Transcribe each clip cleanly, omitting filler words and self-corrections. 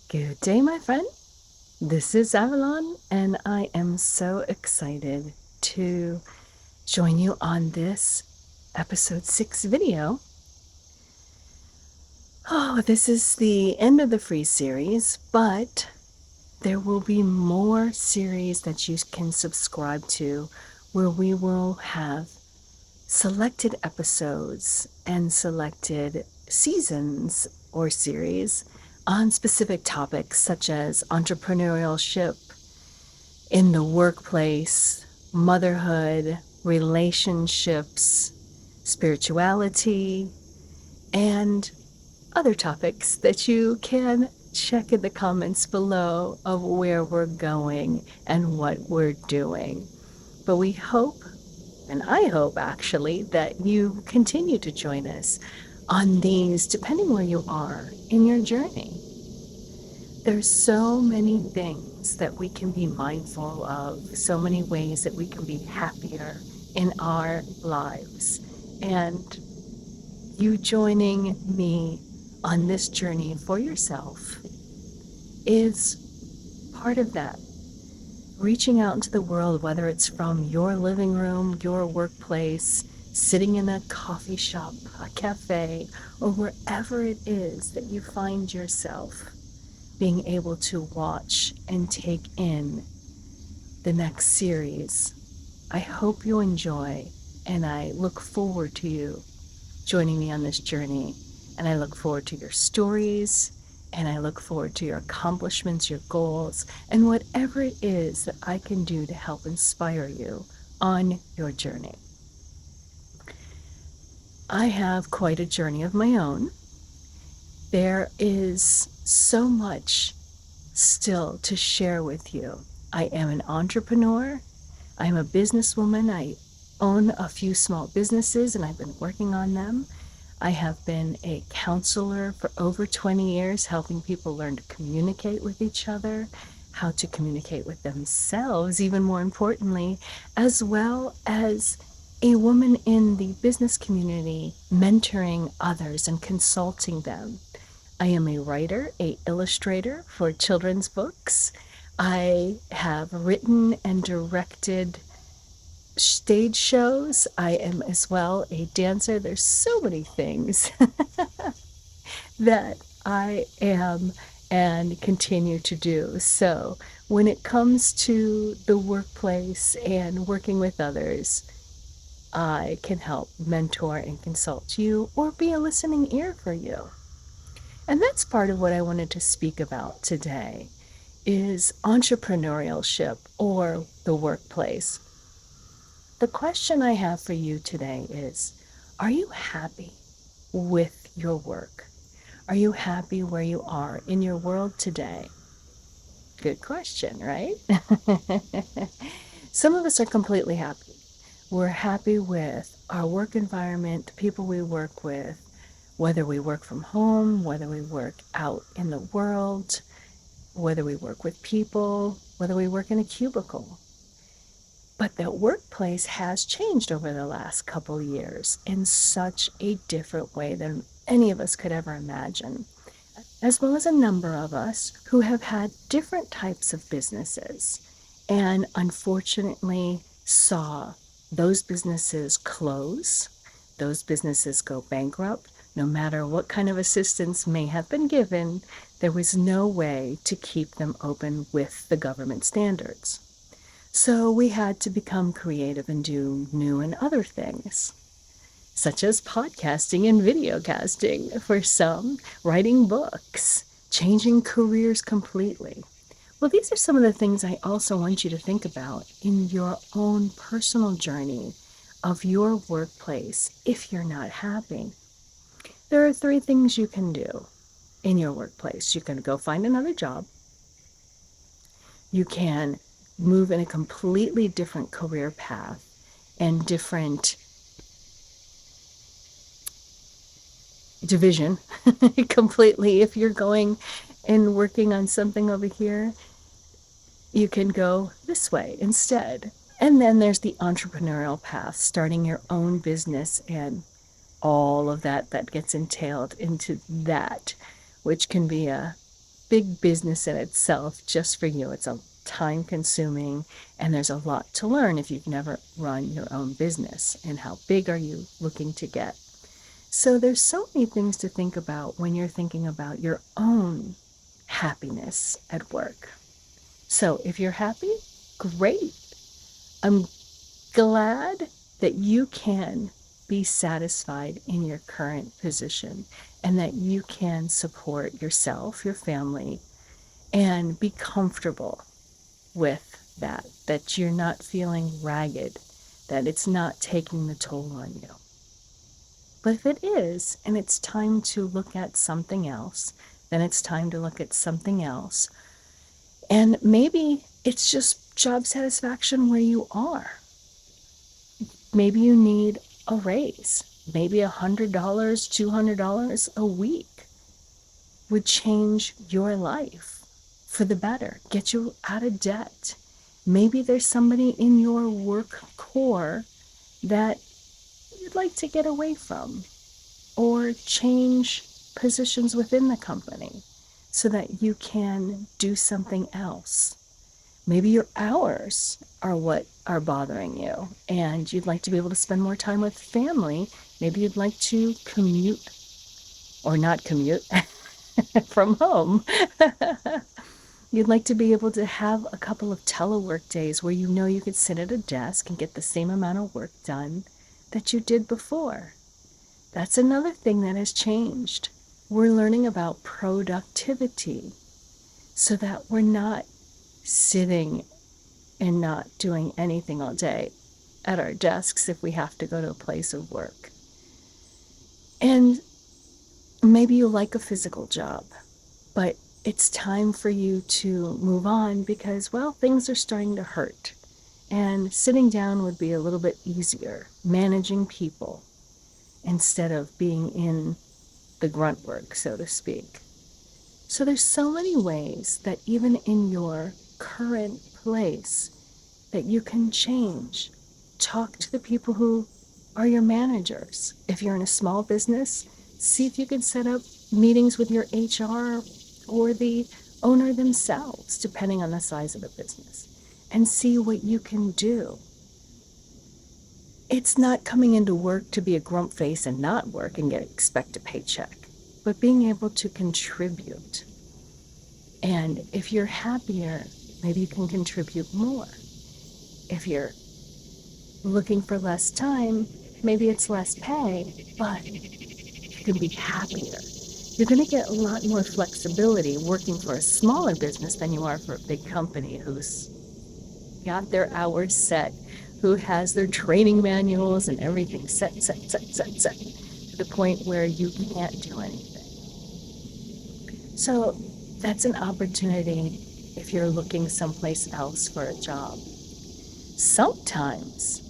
Good day, my friend. This is Avalon, and I am so excited to join you on this episode 6 video. Oh, this is the end of the free series, but there will be more series that you can subscribe to where we will have selected episodes and selected seasons or series on specific topics such as entrepreneurship in the workplace, motherhood, relationships, spirituality, and other topics that you can check in the comments below of where we're going and what we're doing. But we hope, and I hope actually, that you continue to join us on these, depending where you are in your journey. There's so many things that we can be mindful of, so many ways that we can be happier in our lives. And you joining me on this journey for yourself is part of that. Reaching out into the world, whether it's from your living room, your workplace, sitting in a coffee shop, a cafe, or wherever it is that you find yourself, being able to watch and take in the next series. I hope you enjoy, and I look forward to you joining me on this journey. And I look forward to your stories, and I look forward to your accomplishments, your goals, and whatever it is that I can do to help inspire you on your journey. I have quite a journey of my own. There is so much still to share with you. I am an entrepreneur. I am a businesswoman. I own a few small businesses and I've been working on them. I have been a counselor for over 20 years, helping people learn to communicate with each other, how to communicate with themselves, even more importantly, as well as a woman in the business community, mentoring others and consulting them. I am a writer, a illustrator for children's books. I have written and directed stage shows. I am as well a dancer. There's so many things that I am and continue to do. So when it comes to the workplace and working with others, I can help mentor and consult you or be a listening ear for you. And that's part of what I wanted to speak about today is entrepreneurship or the workplace. The question I have for you today is, are you happy with your work? Are you happy where you are in your world today? Good question, right? Some of us are completely happy. We're happy with our work environment, the people we work with, whether we work from home, whether we work out in the world, whether we work with people, whether we work in a cubicle. But the workplace has changed over the last couple of years in such a different way than any of us could ever imagine, as well as a number of us who have had different types of businesses and unfortunately saw those businesses close, those businesses go bankrupt. No matter what kind of assistance may have been given, there was no way to keep them open with the government standards. So we had to become creative and do new and other things, such as podcasting and video casting for some, writing books, changing careers completely. Well, these are some of the things I also want you to think about in your own personal journey of your workplace if you're not happy. There are 3 things you can do in your workplace. You can go find another job. You can move in a completely different career path and different division completely. If you're going and working on something over here, you can go this way instead. And then there's the entrepreneurial path, starting your own business and all of that gets entailed into that, which can be a big business in itself just for you. It's a time consuming and there's a lot to learn if you've never run your own business. And how big are you looking to get? So there's so many things to think about when you're thinking about your own happiness at work. So if you're happy, great. I'm glad that you can be satisfied in your current position and that you can support yourself, your family, and be comfortable with that you're not feeling ragged, that it's not taking the toll on you. But if it is, and it's time to look at something else, then it's time to look at something else. And maybe it's just job satisfaction where you are. Maybe you need a raise. Maybe $100, $200 a week would change your life for the better, get you out of debt. Maybe there's somebody in your work core that you'd like to get away from, or change positions within the company so that you can do something else. Maybe your hours are what are bothering you and you'd like to be able to spend more time with family. Maybe you'd like to commute or not commute from home. You'd like to be able to have a couple of telework days where you know you could sit at a desk and get the same amount of work done that you did before. That's another thing that has changed. We're learning about productivity so that we're not sitting and not doing anything all day at our desks if we have to go to a place of work. And maybe you like a physical job, but it's time for you to move on because, well, things are starting to hurt. And sitting down would be a little bit easier, managing people instead of being in the grunt work, so to speak. So there's so many ways that even in your current place that you can change. Talk to the people who are your managers. If you're in a small business, see if you can set up meetings with your HR or the owner themselves, depending on the size of the business, and see what you can do. It's not coming into work to be a grump face and not work and expect a paycheck, but being able to contribute. And if you're happier, maybe you can contribute more. If you're looking for less time, maybe it's less pay, but you can be happier. You're going to get a lot more flexibility working for a smaller business than you are for a big company who's got their hours set, who has their training manuals and everything set, to the point where you can't do anything. So that's an opportunity if you're looking someplace else for a job. Sometimes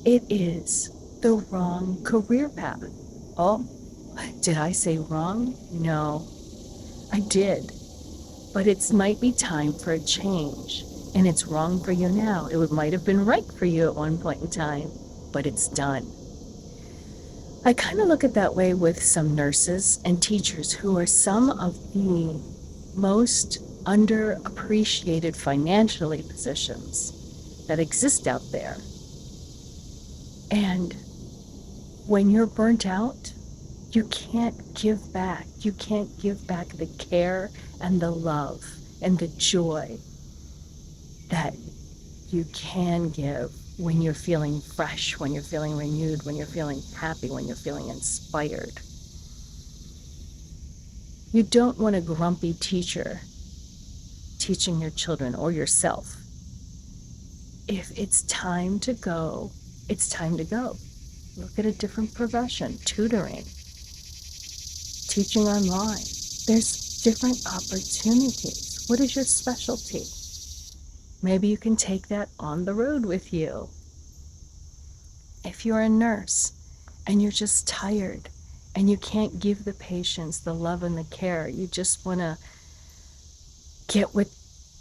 it is the wrong career path. Oh, did I say wrong? No, I did. But it might be time for a change. And it's wrong for you now. It might have been right for you at one point in time, but it's done. I kind of look at that way with some nurses and teachers who are some of the most underappreciated financially positions that exist out there. And when you're burnt out, you can't give back. You can't give back the care and the love and the joy that you can give when you're feeling fresh, when you're feeling renewed, when you're feeling happy, when you're feeling inspired. You don't want a grumpy teacher teaching your children or yourself. If it's time to go, it's time to go. Look at a different profession, tutoring, teaching online. There's different opportunities. What is your specialty? Maybe you can take that on the road with you. If you're a nurse and you're just tired and you can't give the patients the love and the care, you just want to get what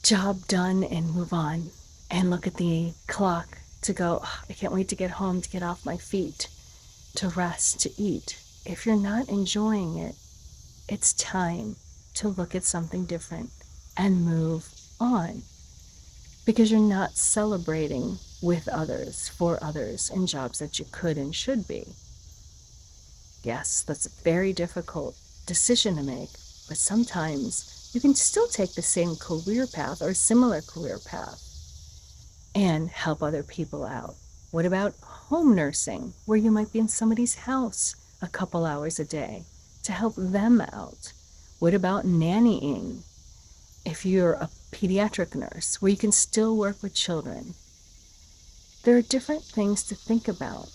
job done and move on and look at the clock to go, oh, I can't wait to get home, to get off my feet, to rest, to eat. If you're not enjoying it, it's time to look at something different and move on, because you're not celebrating with others, for others, in jobs that you could and should be. Yes, that's a very difficult decision to make, but sometimes you can still take the same career path or similar career path and help other people out. What about home nursing, where you might be in somebody's house a couple hours a day to help them out? What about nannying, if you're a pediatric nurse, where you can still work with children? There are different things to think about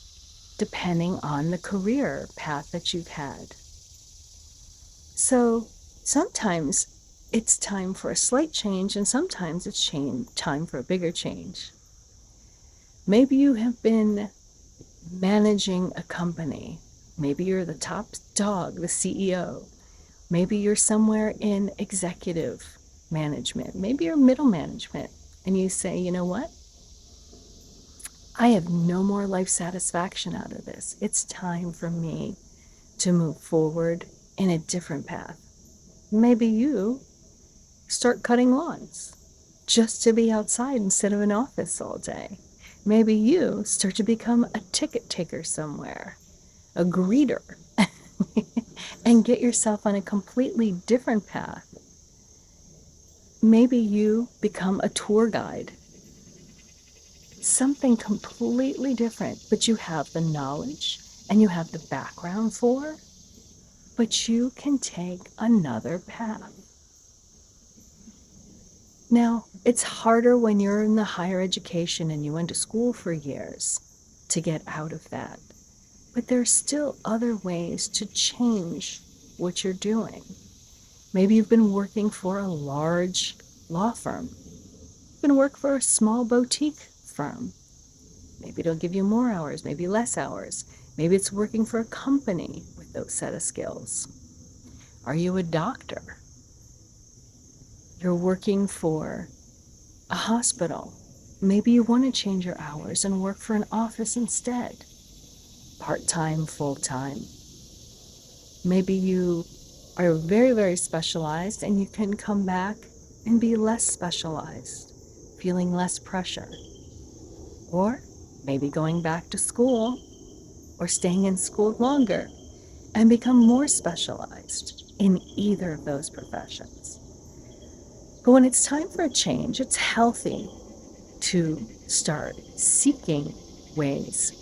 depending on the career path that you've had. So sometimes it's time for a slight change, and sometimes it's time for a bigger change. Maybe you have been managing a company. Maybe you're the top dog, the CEO. Maybe you're somewhere in executive management. Maybe you're middle management, and you say, you know what? I have no more life satisfaction out of this. It's time for me to move forward in a different path. Maybe you start cutting lawns just to be outside instead of an office all day. Maybe you start to become a ticket taker somewhere, a greeter, and get yourself on a completely different path. Maybe you become a tour guide, something completely different, but you have the knowledge and you have the background for, but you can take another path. Now, it's harder when you're in the higher education and you went to school for years to get out of that. But there's still other ways to change what you're doing. Maybe you've been working for a large law firm. You can work for a small boutique firm. Maybe it'll give you more hours, maybe less hours. Maybe it's working for a company with those set of skills. Are you a doctor? You're working for a hospital. Maybe you want to change your hours and work for an office instead. Part-time, full-time. Maybe you are very, very specialized and you can come back and be less specialized, feeling less pressure. Or maybe going back to school or staying in school longer and become more specialized in either of those professions. But when it's time for a change, it's healthy to start seeking ways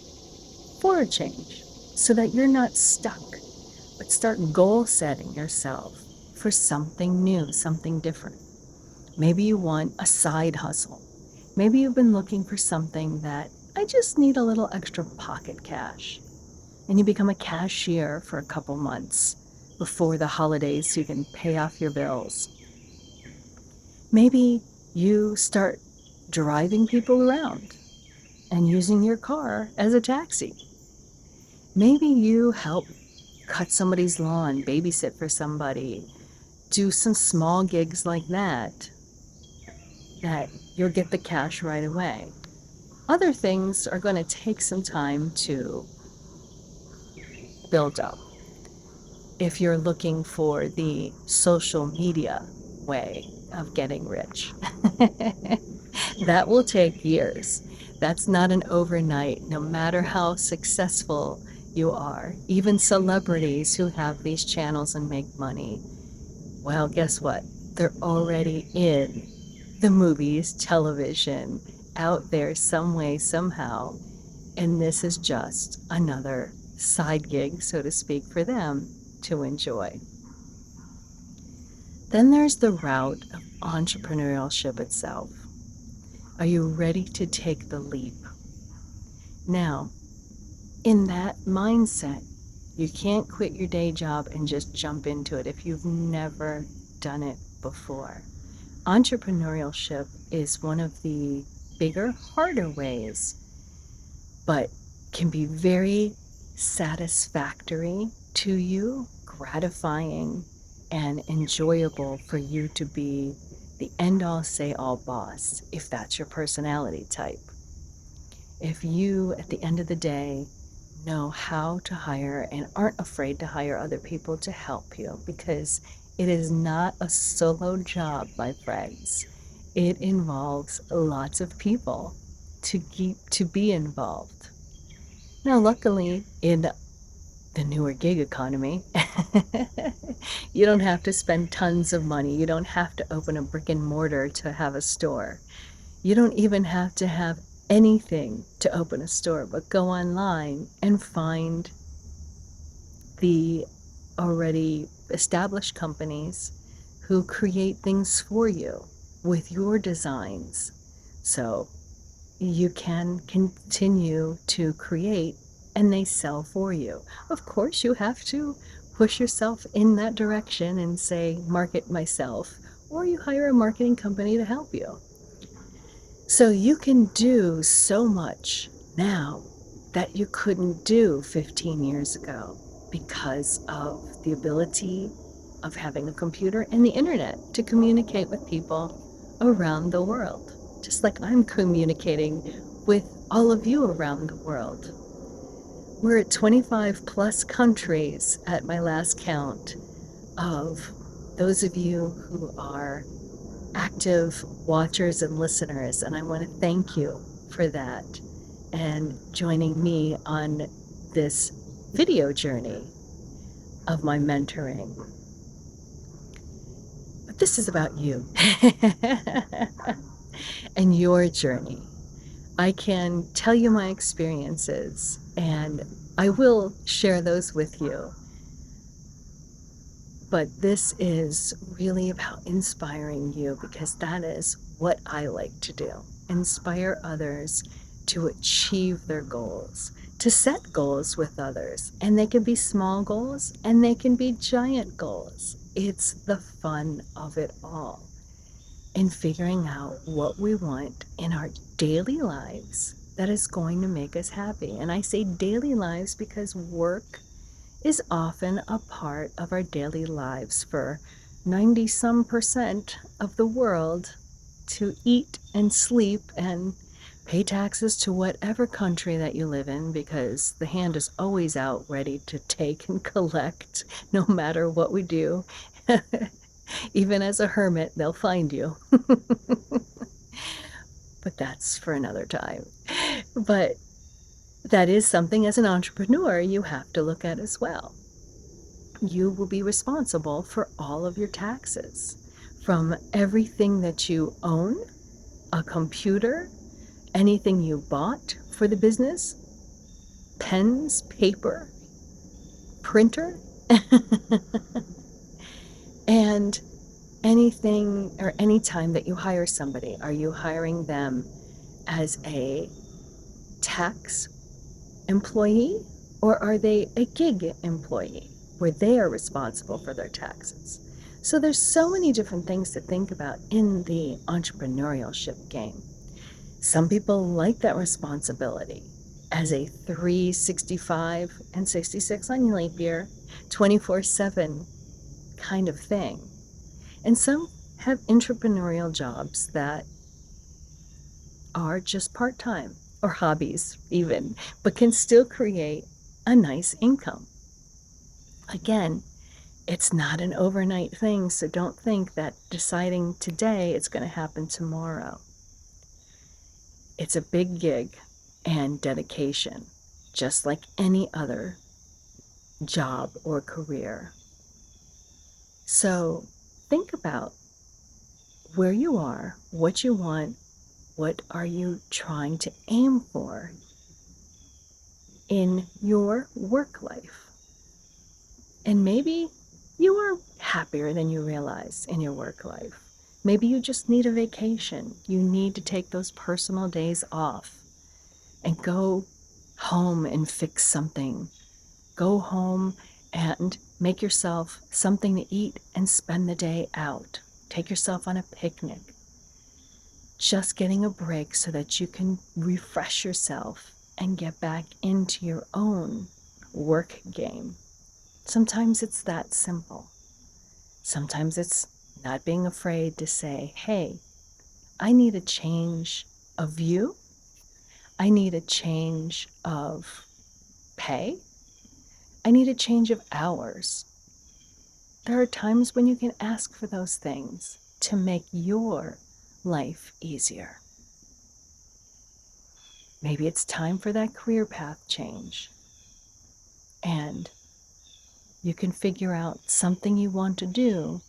for a change so that you're not stuck, but start goal setting yourself for something new, something different. Maybe you want a side hustle. Maybe you've been looking for something that I just need a little extra pocket cash, and you become a cashier for a couple months before the holidays so you can pay off your bills. Maybe you start driving people around and using your car as a taxi. Maybe you help cut somebody's lawn, babysit for somebody, do some small gigs like that you'll get the cash right away. Other things are going to take some time to build up. If you're looking for the social media way of getting rich, that will take years. That's not an overnight, no matter how successful you are. Even celebrities who have these channels and make money, well, guess what? They're already in the movies, television, out there some way, somehow. And this is just another side gig, so to speak, for them to enjoy. Then there's the route of entrepreneurship itself. Are you ready to take the leap? Now, in that mindset, you can't quit your day job and just jump into it if you've never done it before. Entrepreneurship is one of the bigger, harder ways, but can be very satisfactory to you, gratifying, and enjoyable for you to be the end-all, say-all boss, if that's your personality type. If you, at the end of the day, know how to hire and aren't afraid to hire other people to help you, because It is not a solo job, my friends. It involves lots of people to be involved. Now, luckily, in the newer gig economy, you don't have to spend tons of money. You don't have to open a brick and mortar to have a store. You don't even have to have anything to open a store, but go online and find the already established companies who create things for you with your designs. So you can continue to create and they sell for you. Of course, you have to push yourself in that direction and say, market myself, or you hire a marketing company to help you. So you can do so much now that you couldn't do 15 years ago because of the ability of having a computer and the internet to communicate with people around the world, just like I'm communicating with all of you around the world. We're at 25 plus countries at my last count of those of you who are active watchers and listeners, and I want to thank you for that and joining me on this video journey of my mentoring. But this is about you and your journey. I can tell you my experiences and I will share those with you. But this is really about inspiring you because that is what I like to do. Inspire others to achieve their goals, to set goals with others. And they can be small goals and they can be giant goals. It's the fun of it all. And figuring out what we want in our daily lives that is going to make us happy. And I say daily lives because work is often a part of our daily lives for 90-some% of the world to eat and sleep and pay taxes to whatever country that you live in, because the hand is always out ready to take and collect no matter what we do. Even as a hermit, they'll find you. But that's for another time. But that is something as an entrepreneur you have to look at as well. You will be responsible for all of your taxes, from everything that you own, a computer, anything you bought for the business, pens, paper, printer, and anything or any time that you hire somebody. Are you hiring them as a tax employee, or are they a gig employee where they are responsible for their taxes? So there's so many different things to think about in the entrepreneurship game. Some people like that responsibility as a 365 and 66 on leap year, 24/7 kind of thing. And some have entrepreneurial jobs that are just part-time or hobbies even, but can still create a nice income. Again, it's not an overnight thing, so don't think that deciding today it's going to happen tomorrow. It's a big gig and dedication, just like any other job or career. So think about where you are, what you want, what are you trying to aim for in your work life. And maybe you are happier than you realize in your work life. Maybe you just need a vacation. You need to take those personal days off and go home and fix something. Go home and make yourself something to eat and spend the day out. Take yourself on a picnic. Just getting a break so that you can refresh yourself and get back into your own work game. Sometimes it's that simple. Sometimes it's not being afraid to say, hey, I need a change of view. I need a change of pay. I need a change of hours. there are times when you can ask for those things to make your life easier. Maybe it's time for that career path change. And you can figure out something you want to do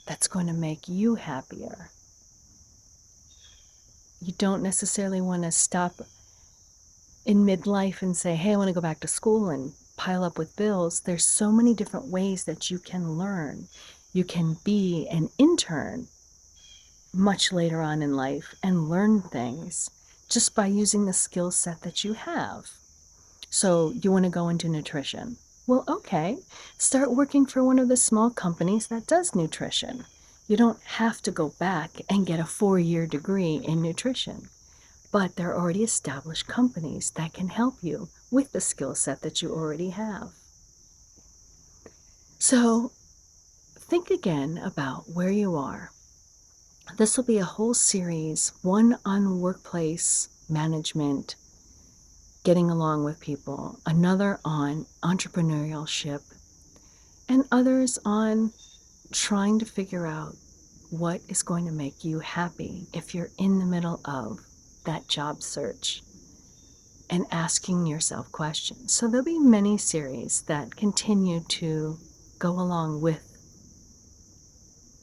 that's going to make you happier. You don't necessarily want to stop in midlife and say, hey, I want to go back to school and pile up with bills. There's so many different ways that you can learn. You can be an intern much later on in life and learn things just by using the skill set that you have. So you want to go into nutrition. Well, okay, start working for one of the small companies that does nutrition. You don't have to go back and get a 4-year degree in nutrition, but there are already established companies that can help you with the skill set that you already have. So think again about where you are. This will be a whole series, one on workplace management, getting along with people, another on entrepreneurship, and others on trying to figure out what is going to make you happy if you're in the middle of that job search and asking yourself questions. So there'll be many series that continue to go along with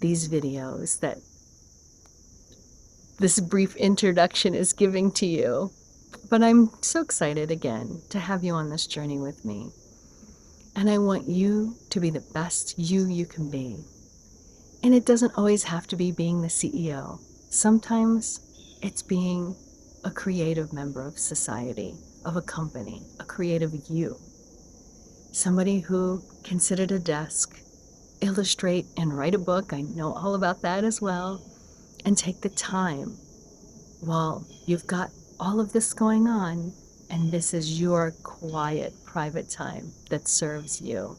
these videos that this brief introduction is giving to you. But I'm so excited again to have you on this journey with me. And I want you to be the best you can be. And it doesn't always have to be being the CEO. Sometimes it's being a creative member of society, of a company, a creative you. Somebody who can sit at a desk, illustrate and write a book. I know all about that as well. And take the time while you've got all of this going on, and this is your quiet, private time that serves you.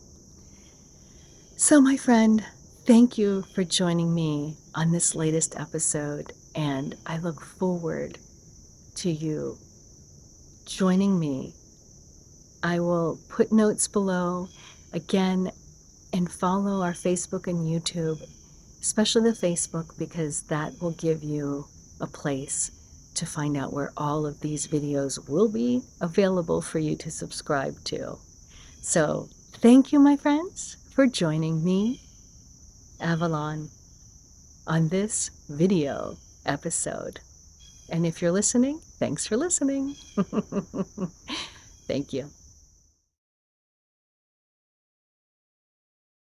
So, my friend, thank you for joining me on this latest episode, and I look forward to you joining me. I will put notes below again, and follow our Facebook and YouTube, especially the Facebook, because that will give you a place to find out where all of these videos will be available for you to subscribe to. So thank you, my friends, for joining me, Avalon, on this video episode. And if you're listening, thanks for listening. Thank you.